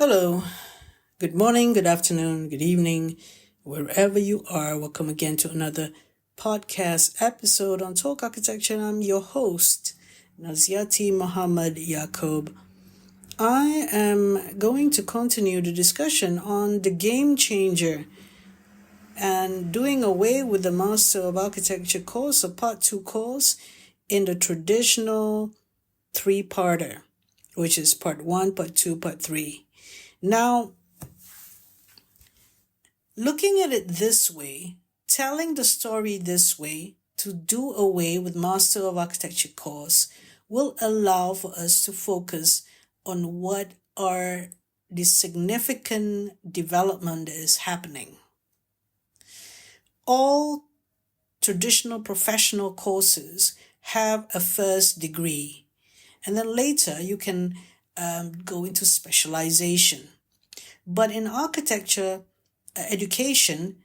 Hello, good morning, good afternoon, good evening, wherever you are. Welcome again to another podcast episode on Talk Architecture. I'm your host, Naziati Muhammad Yaqub. I am going to continue the discussion on the game changer and doing away with the Master of Architecture course, a Part 2 course, in the traditional three-parter, which is Part 1, Part 2, Part 3. Now, looking at it this way, telling the story this way, to do away with Master of Architecture course will allow for us to focus on what are the significant development that is happening. All traditional professional courses have a first degree, and then later you can go into specialization. But in architecture education,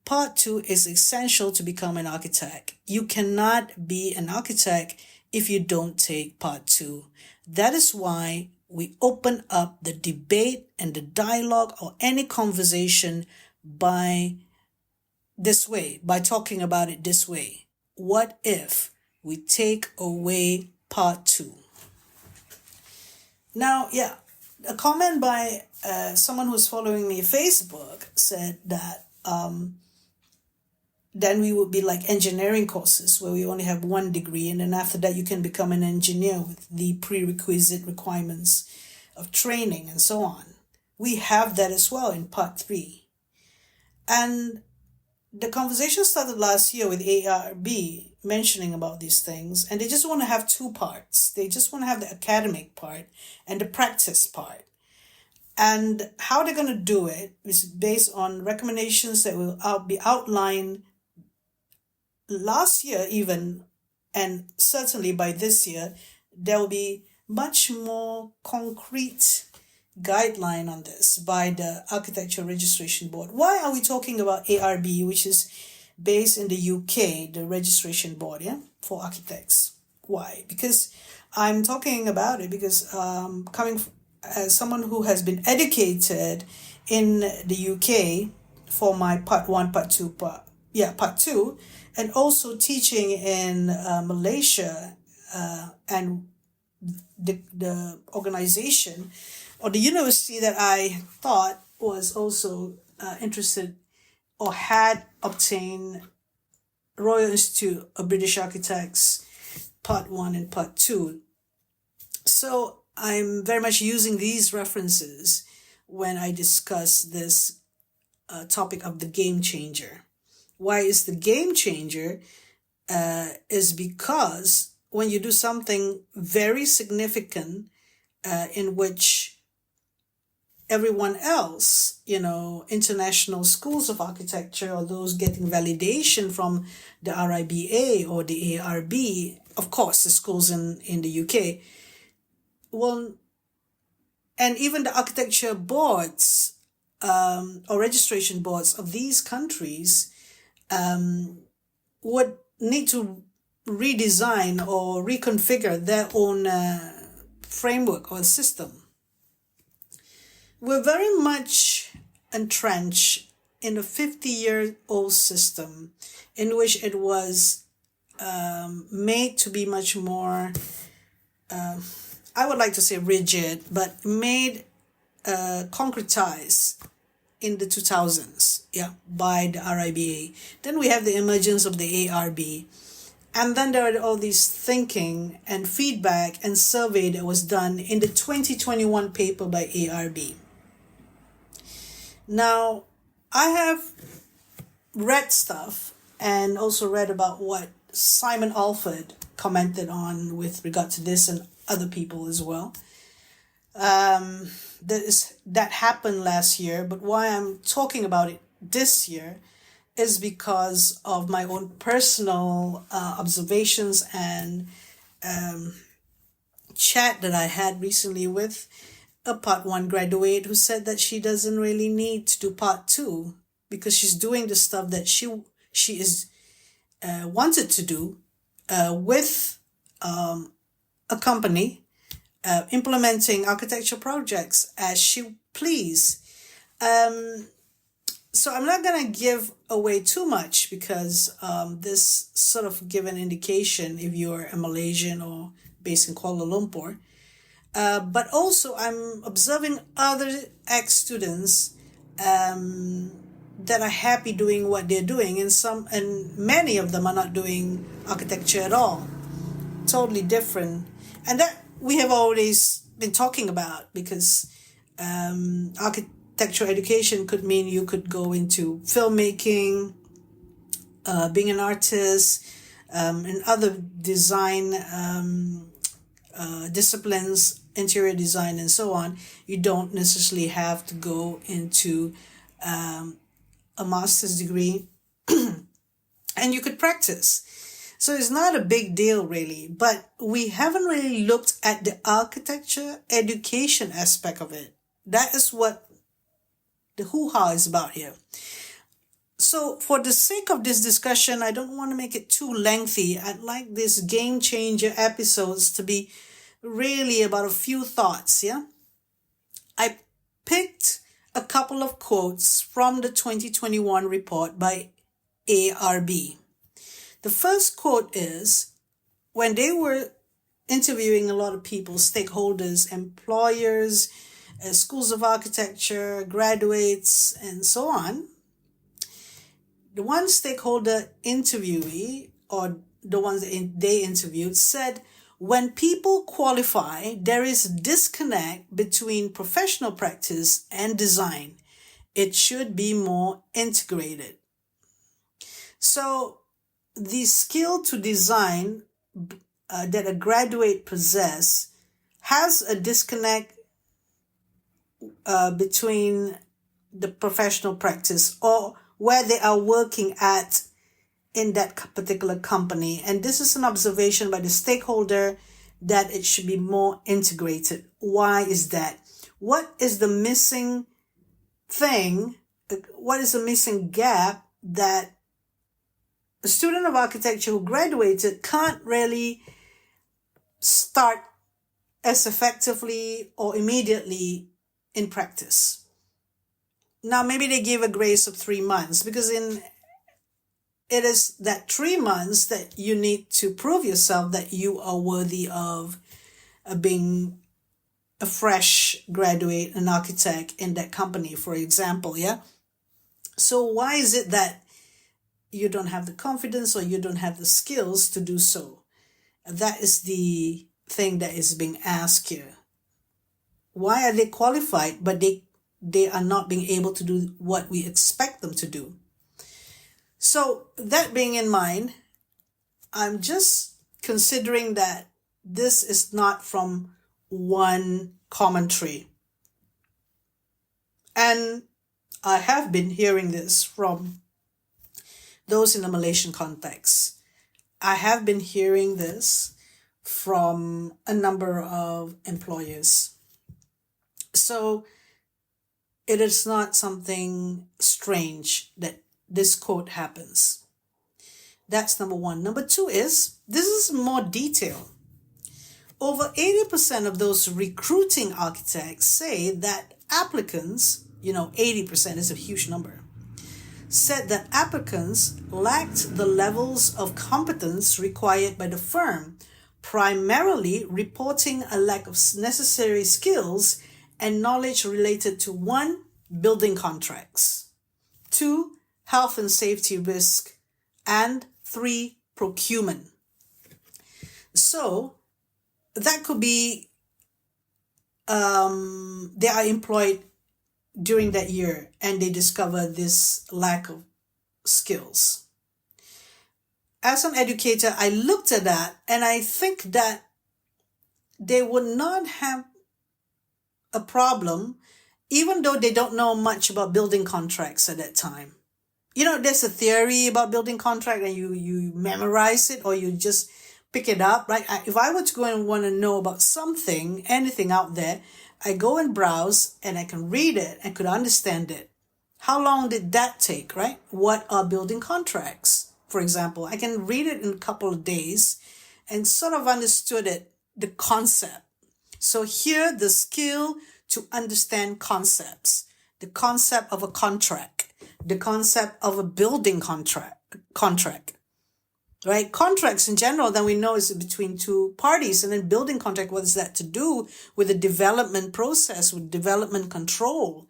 Part 2 is essential to become an architect. You cannot be an architect if you don't take Part 2. That is why we open up the debate and the dialogue or any conversation by talking about it this way. What if we take away Part 2? Now, a comment by someone who's following me on Facebook said that then we would be like engineering courses where we only have one degree, and then after that you can become an engineer with the prerequisite requirements of training and so on. We have that as well in Part 3. And the conversation started last year with ARB mentioning about these things, and they just want to have two parts. They just want to have the academic part and the practice part. And how they're going to do it is based on recommendations that will be outlined last year even, and certainly by this year, there will be much more concrete guideline on this by the Architecture Registration Board. Why are we talking about ARB, which is based in the UK, the registration board, for architects? Why? Because I'm talking about it because coming as someone who has been educated in the UK for my Part 1, Part 2, Part 2, and also teaching in Malaysia and the organization or the university that I thought was also interested or had obtained Royal Institute of British Architects Part 1 and Part 2. So I'm very much using these references when I discuss this topic of the game changer. Why is the game changer? Is because when you do something very significant in which everyone else, international schools of architecture or those getting validation from the RIBA or the ARB, of course, the schools in the UK, and even the architecture boards or registration boards of these countries would need to redesign or reconfigure their own framework or system. We're very much entrenched in a 50-year-old system in which it was made to be much more, I would like to say rigid, but made concretized in the 2000s, by the RIBA. Then we have the emergence of the ARB. And then there are all these thinking and feedback and survey that was done in the 2021 paper by ARB. Now, I have read stuff and also read about what Simon Alford commented on with regard to this and other people as well. That happened last year, but why I'm talking about it this year is because of my own personal observations and chat that I had recently with a Part 1 graduate who said that she doesn't really need to do Part 2 because she's doing the stuff that she is wanted to do with a company implementing architecture projects as she please. So I'm not going to give away too much because this sort of give an indication if you're a Malaysian or based in Kuala Lumpur. But also I'm observing other ex-students that are happy doing what they're doing, and many of them are not doing architecture at all. Totally different. And that we have always been talking about, because architectural education could mean you could go into filmmaking, being an artist, and other design disciplines, interior design and so on. You don't necessarily have to go into a master's degree and you could practice. So it's not a big deal really, but we haven't really looked at the architecture education aspect of it. That is what the hoo-ha is about here. So for the sake of this discussion, I don't want to make it too lengthy. I'd like this game changer episodes to be really about a few thoughts, yeah? I picked a couple of quotes from the 2021 report by ARB. The first quote is, when they were interviewing a lot of people, stakeholders, employers, schools of architecture, graduates, and so on, the one stakeholder interviewee, or the ones that they interviewed, said, when people qualify, there is a disconnect between professional practice and design. It should be more integrated. So the skill to design that a graduate possess has a disconnect between the professional practice or where they are working at in that particular company. And this is an observation by the stakeholder that it should be more integrated. Why is that? What is the missing thing? What is the missing gap that a student of architecture who graduated can't really start as effectively or immediately in practice? Now, maybe they give a grace of 3 months, because it is that 3 months that you need to prove yourself that you are worthy of being a fresh graduate, an architect in that company, for example, yeah? So why is it that you don't have the confidence or you don't have the skills to do so? That is the thing that is being asked here. Why are they qualified, but they are not being able to do what we expect them to do? So that being in mind, I'm just considering that this is not from one commentary. And I have been hearing this from those in the Malaysian context. I have been hearing this from a number of employers. So it is not something strange that this quote happens. That's number one. Number two is, this is more detail. Over 80% of those recruiting architects say that applicants, 80% is a huge number, said that applicants lacked the levels of competence required by the firm, primarily reporting a lack of necessary skills and knowledge related to 1, building contracts, 2, health and safety risk, and 3, procurement. So that could be they are employed during that year and they discover this lack of skills. As an educator, I looked at that and I think that they would not have a problem even though they don't know much about building contracts at that time. There's a theory about building contract and you memorize it or you just pick it up, right? If I were to go and want to know about something, anything out there, I go and browse and I can read it and could understand it. How long did that take, right? What are building contracts? For example, I can read it in a couple of days and sort of understood it, the concept. So here, the skill to understand concepts, the concept of a contract, the concept of a building contract, right? Contracts in general, then we know is between two parties. And then building contract, what is that to do with the development process, with development control?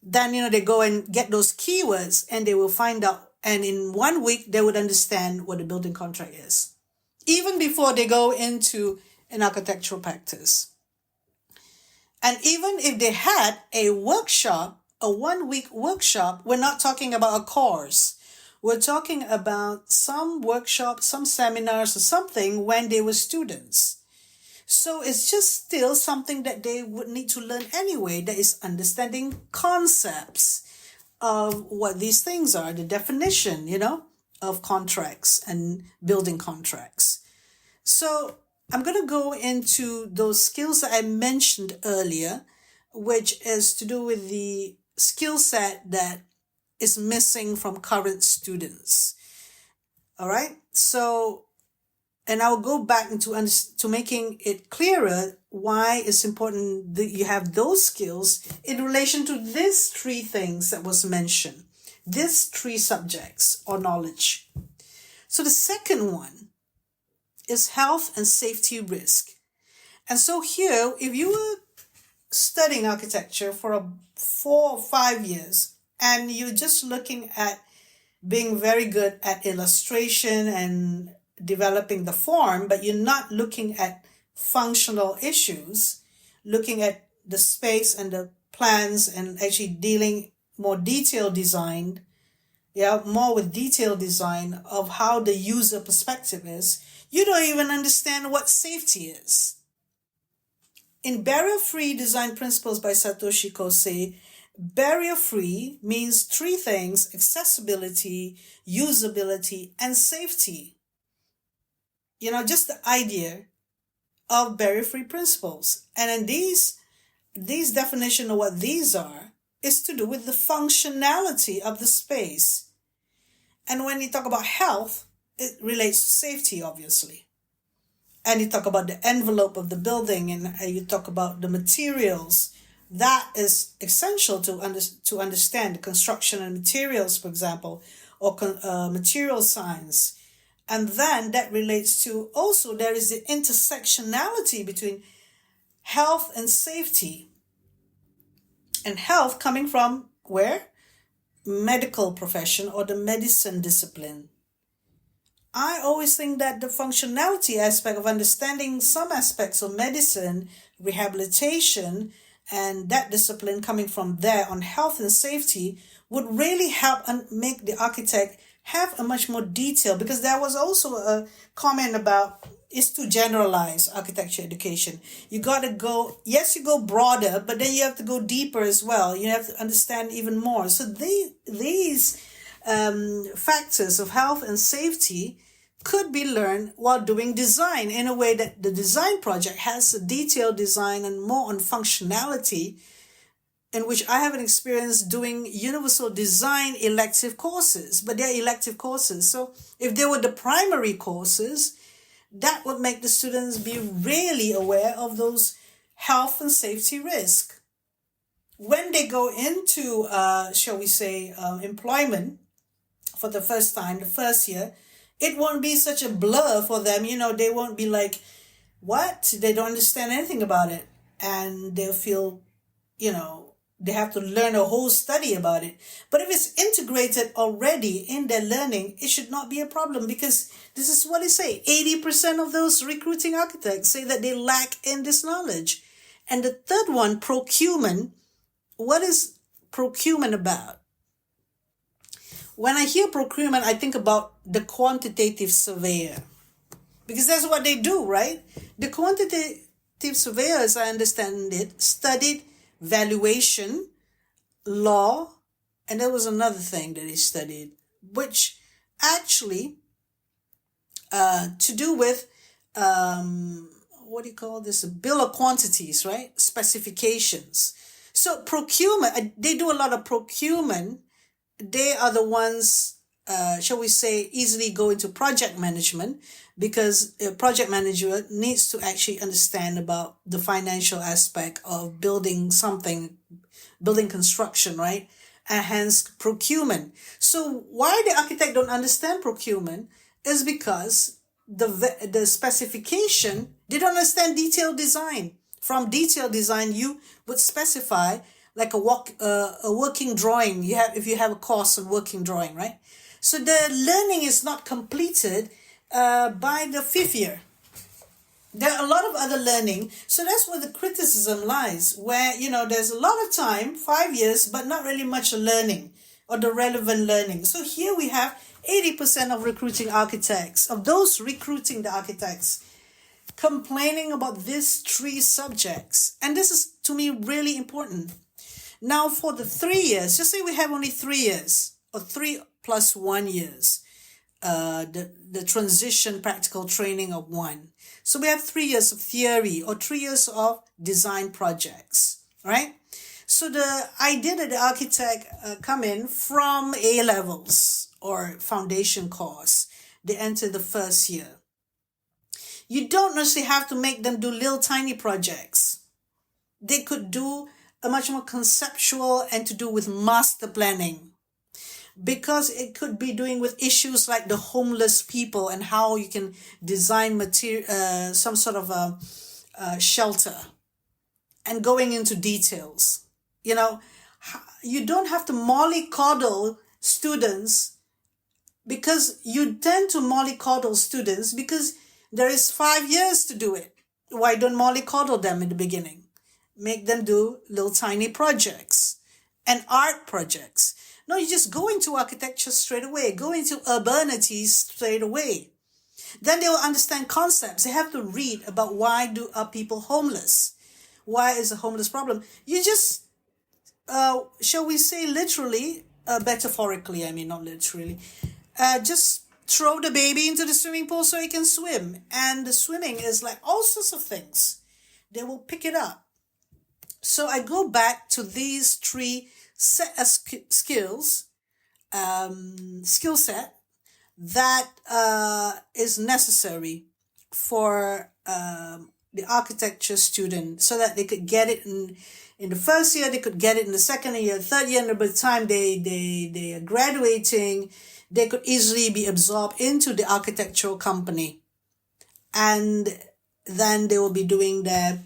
Then, they go and get those keywords and they will find out. And in 1 week, they would understand what a building contract is, even before they go into an architectural practice. And even if they had a workshop, a 1 week workshop, we're not talking about a course. We're talking about some workshop, some seminars or something when they were students. So it's just still something that they would need to learn anyway. That is understanding concepts of what these things are, the definition, of contracts and building contracts. So I'm going to go into those skills that I mentioned earlier, which is to do with the skill set that is missing from current students. All right. So, and I'll go back to making it clearer why it's important that you have those skills in relation to these three things that was mentioned, these three subjects or knowledge. So the second one is health and safety risk. And so here, if you were studying architecture for 4 or 5 years, and you're just looking at being very good at illustration and developing the form, but you're not looking at functional issues, looking at the space and the plans and actually dealing more detailed design, more with detailed design of how the user perspective is, you don't even understand what safety is. In Barrier-Free Design Principles by Satoshi Kosei, barrier-free means three things: accessibility, usability, and safety. Just the idea of barrier-free principles. And then these definition of what these are is to do with the functionality of the space. And when you talk about health, it relates to safety, obviously. And you talk about the envelope of the building, and you talk about the materials. That is essential to understand the construction and materials, for example, or material science. And then that relates to also there is the intersectionality between health and safety. And health coming from where? Medical profession or the medicine discipline. I always think that the functionality aspect of understanding some aspects of medicine, rehabilitation, and that discipline coming from there on health and safety would really help and make the architect have a much more detail, because there was also a comment about it's too generalized architecture education. You got to go, yes, you go broader, but then you have to go deeper as well. You have to understand even more. So these factors of health and safety could be learned while doing design in a way that the design project has a detailed design and more on functionality, in which I have an experience doing universal design elective courses, but they're elective courses. So if they were the primary courses, that would make the students be really aware of those health and safety risks. When they go into, employment for the first time, the first year, it won't be such a blur for them. They won't be like, what? They don't understand anything about it. And they'll feel, they have to learn a whole study about it. But if it's integrated already in their learning, it should not be a problem, because this is what they say. 80% of those recruiting architects say that they lack in this knowledge. And the third one, procurement. What is procurement about? When I hear procurement, I think about the quantitative surveyor, because that's what they do, right? The quantitative surveyor, as I understand it, studied valuation, law, and there was another thing that he studied, which actually to do with a bill of quantities, right? Specifications. So procurement, they do a lot of procurement. They are the ones shall we say, easily go into project management, because a project manager needs to actually understand about the financial aspect of building something, building construction, right? And hence procurement. So why the architect don't understand procurement is because the specification, they don't understand detailed design. From detailed design, you would specify like a working drawing. If you have a course on working drawing, right? So the learning is not completed by the 5th year. There are a lot of other learning. So that's where the criticism lies, where, there's a lot of time, 5 years, but not really much learning or the relevant learning. So here we have 80% of recruiting architects, of those recruiting the architects, complaining about these 3 subjects. And this is, to me, really important. Now, for the 3 years, just say we have only 3 years, or 3 plus 1 years, the transition practical training of 1. So we have 3 years of theory or 3 years of design projects, right? So the idea that the architect come in from A levels or foundation course, they enter the first year. You don't necessarily have to make them do little tiny projects. They could do a much more conceptual and to do with master planning, because it could be doing with issues like the homeless people and how you can design some sort of a shelter, and going into details. You don't have to mollycoddle students, because you tend to mollycoddle students because there is 5 years to do it. Why don't mollycoddle them in the beginning? Make them do little tiny projects and art projects. No, you just go into architecture straight away, go into urbanities straight away. Then they will understand concepts. They have to read about why are people homeless? Why is a homeless problem? You just, shall we say literally, metaphorically, not literally, just throw the baby into the swimming pool so he can swim. And the swimming is like all sorts of things. They will pick it up. So I go back to these 3 set of skill set that is necessary for the architecture student, so that they could get it in the first year, they could get it in the second year, third year, and by the time they are graduating, they could easily be absorbed into the architectural company. And then they will be doing their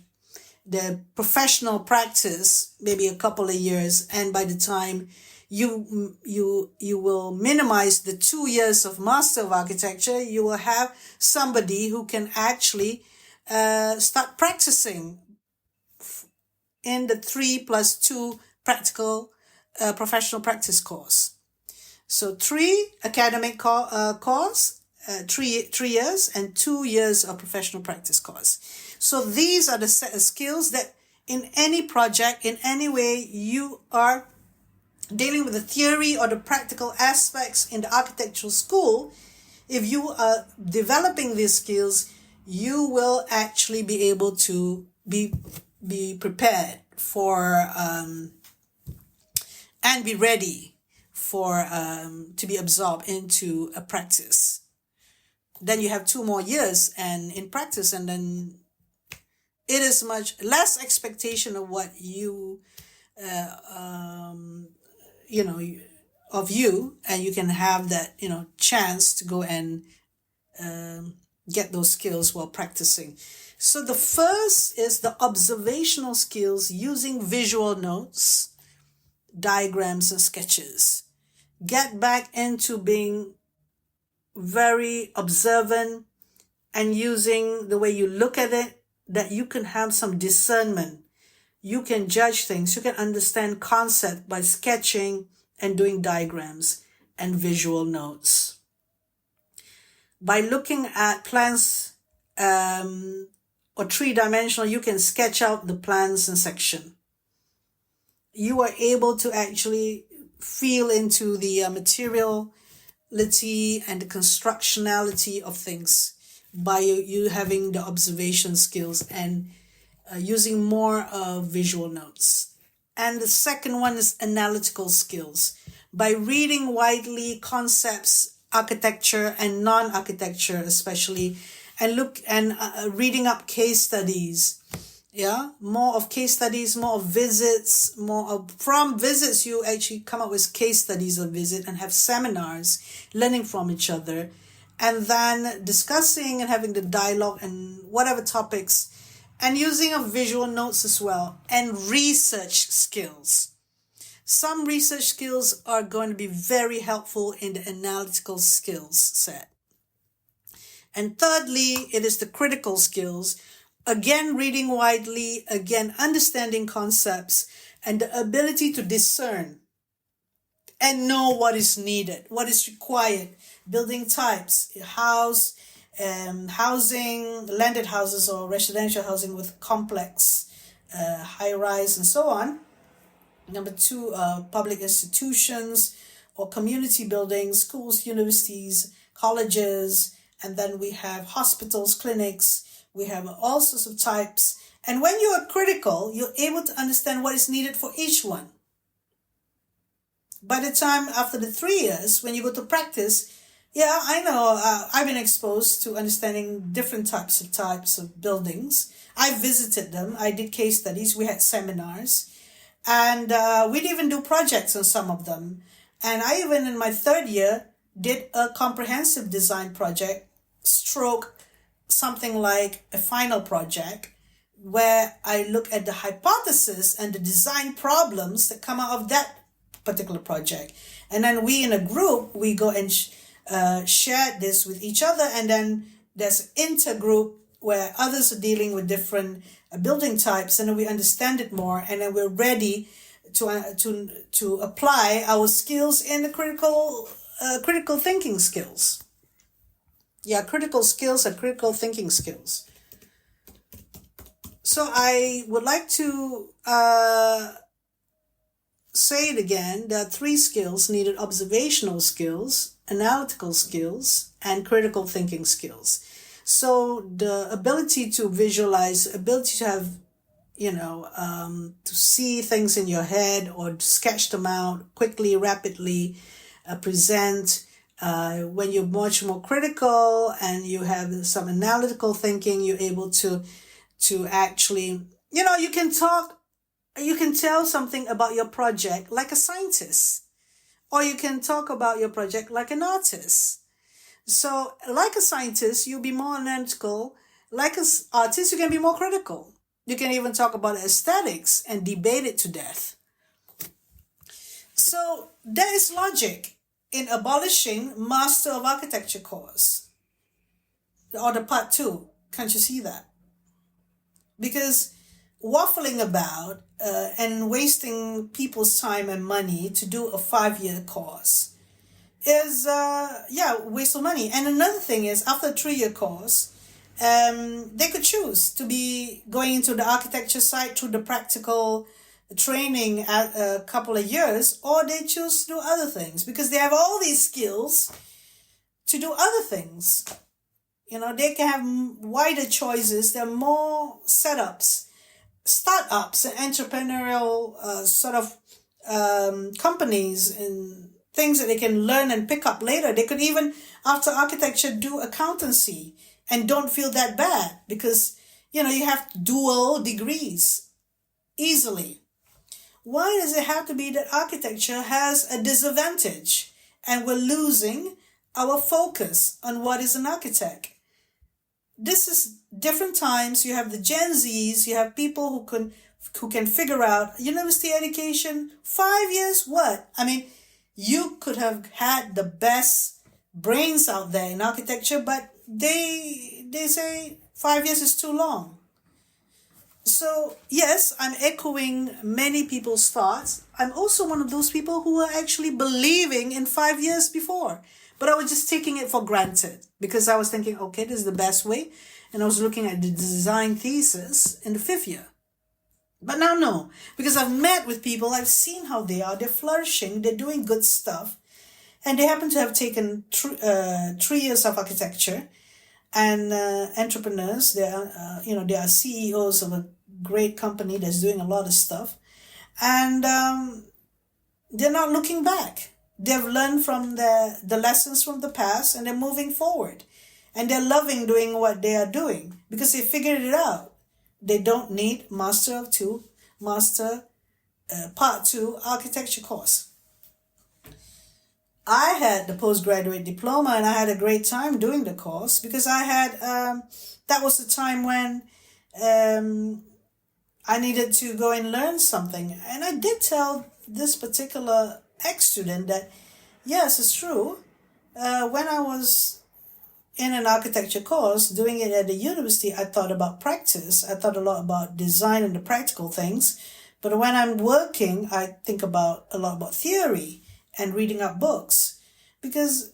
professional practice, maybe a couple of years, and by the time you will minimize the 2 years of Master of Architecture, you will have somebody who can actually start practicing in the 3+2 practical professional practice course. So 3 academic course, 3 years, and 2 years of professional practice course. So these are the set of skills that in any project, in any way you are dealing with the theory or the practical aspects in the architectural school, if you are developing these skills, you will actually be able to be prepared for and be ready for to be absorbed into a practice. Then you have 2 more years and in practice, and then it is much less expectation of what you, of you, and you can have that, chance to go and get those skills while practicing. So the first is the observational skills using visual notes, diagrams, and sketches. Get back into being very observant and using the way you look at it, that you can have some discernment. You can judge things. You can understand concept by sketching and doing diagrams and visual notes. By looking at plans or 3-dimensional, you can sketch out the plans and section. You are able to actually feel into the materiality and the constructionality of things by you having the observation skills and using more visual notes. And the second one is analytical skills. by reading widely concepts, architecture and non-architecture especially, and reading up case studies. Yeah, more of case studies, more of visits, from visits you actually come up with case studies of visit and have seminars, learning from each other, and then discussing and having the dialogue and whatever topics, and using of visual notes as well, and research skills. Some research skills are going to be very helpful in the analytical skills set. And thirdly, it is the critical skills. Again, reading widely, again, understanding concepts, and the ability to discern and know what is needed, what is required, building types, housing, landed houses or residential housing with complex, high-rise and so on. Number 2, public institutions or community buildings, schools, universities, colleges, and then we have hospitals, clinics. We have all sorts of types. And when you are critical, you're able to understand what is needed for each one. By the time after the 3 years, when you go to practice, yeah, I know I've been exposed to understanding different types of buildings. I visited them. I did case studies. We had seminars. And we'd even do projects on some of them. And I even in my 3rd year did a comprehensive design project, stroke something like a final project, where I look at the hypothesis and the design problems that come out of that particular project. And then we in a group, we go and share this with each other. And then there's intergroup where others are dealing with different building types, and then we understand it more, and then we're ready to apply our skills in the critical thinking skills. Yeah, critical skills and critical thinking skills. So I would like to say it again. There are 3 skills needed: observational skills, analytical skills, and critical thinking skills. So the ability to visualize, ability to have, to see things in your head or sketch them out quickly, rapidly, present. When you're much more critical and you have some analytical thinking, you're able to actually, you can tell something about your project like a scientist, or you can talk about your project like an artist. So like a scientist, you'll be more analytical. Like an artist, you can be more critical. You can even talk about aesthetics and debate it to death. So there is logic in abolishing Master of Architecture course, or the part 2. Can't you see that? Because waffling about and wasting people's time and money to do a 5-year course is waste of money. And another thing is, after a 3-year course, they could choose to be going into the architecture side through the practical training at a couple of years, or they choose to do other things because they have all these skills to do other things. They can have wider choices. There are more setups, startups, and entrepreneurial companies and things that they can learn and pick up later. They could even, after architecture, do accountancy and don't feel that bad because, you have dual degrees easily. Why does it have to be that architecture has a disadvantage and we're losing our focus on what is an architect? This is different times. You have the Gen Zs, you have people who can figure out university education, 5 years, what? I mean, you could have had the best brains out there in architecture, but they say 5 years is too long. So yes, I'm echoing many people's thoughts. I'm also one of those people who were actually believing in 5 years before, but I was just taking it for granted because I was thinking, okay, this is the best way. And I was looking at the design thesis in the 5th year. But now, no, because I've met with people, I've seen how they are, they're flourishing, they're doing good stuff. And they happen to have taken 3 years of architecture and entrepreneurs. They are CEOs of a great company that's doing a lot of stuff. And they're not looking back. They've learned from the lessons from the past, and they're moving forward. And they're loving doing what they are doing because they figured it out. They don't need Part 2 architecture course. I had the postgraduate diploma, and I had a great time doing the course because I had, that was the time when I needed to go and learn something. And I did tell this particular ex-student that, yes, it's true. When I was in an architecture course, doing it at the university, I thought about practice. I thought a lot about design and the practical things. But when I'm working, I think a lot about theory and reading up books. Because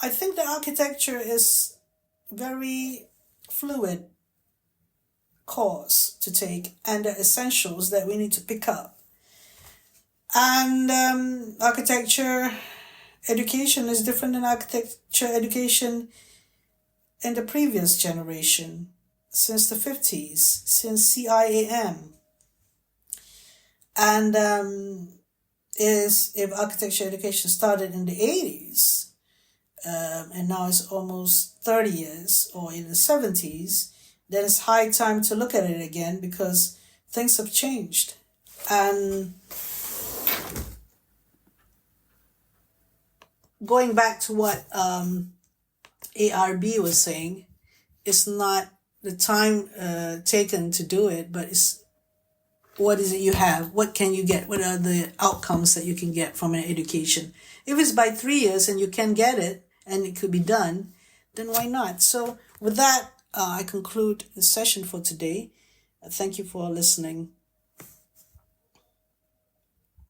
I think that architecture is very fluid course to take, and the essentials that we need to pick up. And architecture education is different than architecture education in the previous generation, since the 50s, since CIAM. And if architecture education started in the 80s, and now it's almost 30 years, or in the 70s, then it's high time to look at it again because things have changed. And going back to what ARB was saying, it's not the time taken to do it, but it's what is it you have? What can you get? What are the outcomes that you can get from an education? If it's by 3 years and you can get it and it could be done, then why not? So with that, I conclude the session for today. Thank you for listening.